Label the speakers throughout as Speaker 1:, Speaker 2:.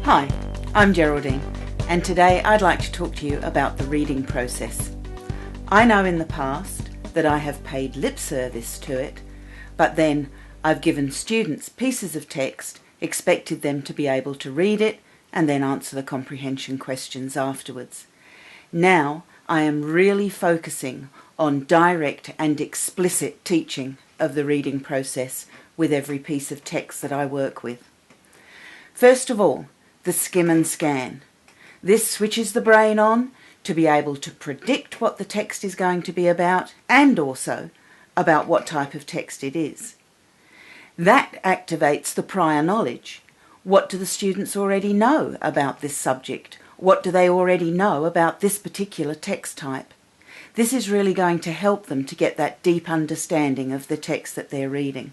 Speaker 1: Hi, I'm Geraldine, and today I'd like to talk to you about the reading process. I know in the past that I have paid lip service to it, but then I've given students pieces of text, expected them to be able to read it, and then answer the comprehension questions afterwards. Now I am really focusing on direct and explicit teaching of the reading process with every piece of text that I work with. First of all, the skim and scan. This switches the brain on to be able to predict what the text is going to be about and also about what type of text it is. That activates the prior knowledge. What do the students already know about this subject? What do they already know about this particular text type? This is really going to help them to get that deep understanding of the text that they're reading.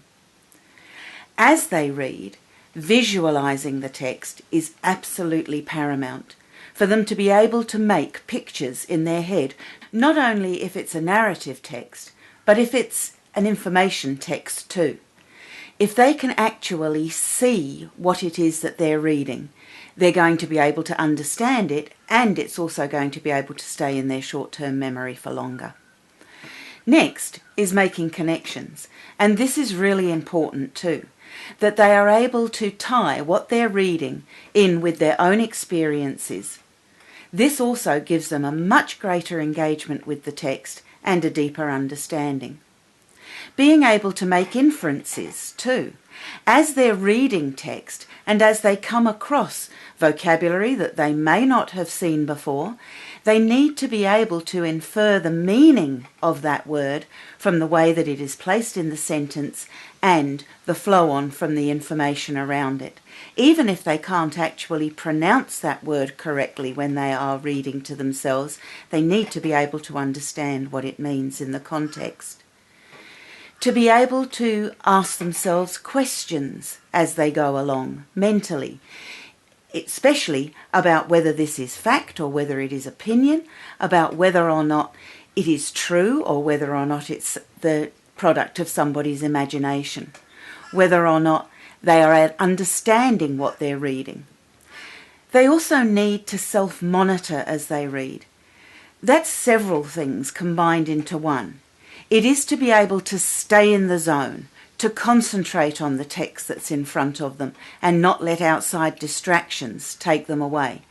Speaker 1: As they read, visualizing the text is absolutely paramount for them to be able to make pictures in their head, not only if it's a narrative text, but if it's an information text too. If they can actually see what it is that they're reading, they're going to be able to understand it, and it's also going to be able to stay in their short-term memory for longer. Next is making connections, and this is really important too, that they are able to tie what they're reading in with their own experiences. This also gives them a much greater engagement with the text and a deeper understanding. Being able to make inferences too. As they're reading text and as they come across vocabulary that they may not have seen before, they need to be able to infer the meaning of that word from the way that it is placed in the sentence and the flow on from the information around it. Even if they can't actually pronounce that word correctly when they are reading to themselves, they need to be able to understand what it means in the context. To be able to ask themselves questions as they go along mentally, especially about whether this is fact or whether it is opinion, about whether or not it is true or whether or not it's the product of somebody's imagination, whether or not they are understanding what they're reading. They also need to self-monitor as they read. That's several things combined into one. It is to be able to stay in the zone, to concentrate on the text that's in front of them and not let outside distractions take them away.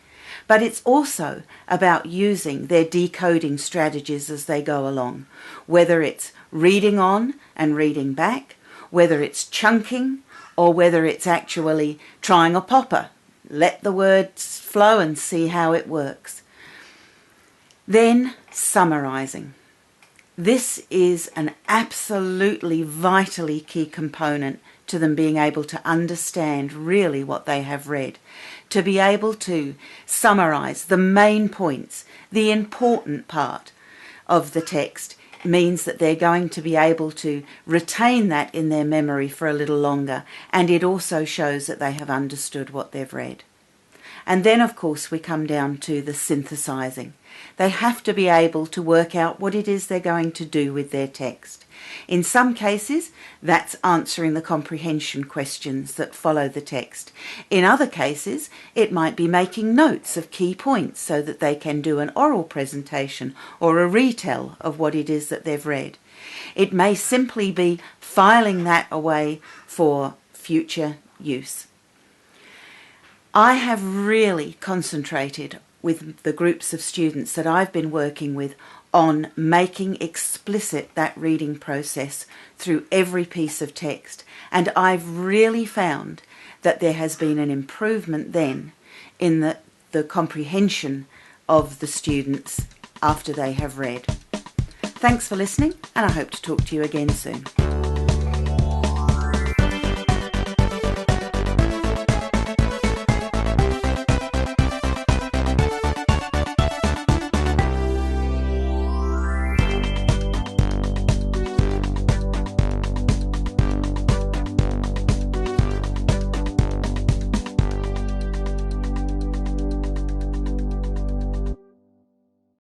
Speaker 1: But it's also about using their decoding strategies as they go along, whether it's reading on and reading back, whether it's chunking, or whether it's actually trying a popper. Let the words flow and see how it works. Then summarising. This is an absolutely vitally key component to them being able to understand really what they have read, to be able to summarise the main points, the important part of the text means that they're going to be able to retain that in their memory for a little longer, and it also shows that they have understood what they've read. And then, of course, we come down to the synthesising. They have to be able to work out what it is they're going to do with their text. In some cases, that's answering the comprehension questions that follow the text. In other cases, it might be making notes of key points so that they can do an oral presentation or a retell of what it is that they've read. It may simply be filing that away for future use. I have really concentrated with the groups of students that I've been working with on making explicit that reading process through every piece of text, and I've really found that there has been an improvement then in the comprehension of the students after they have read. Thanks for listening, and I hope to talk to you again soon.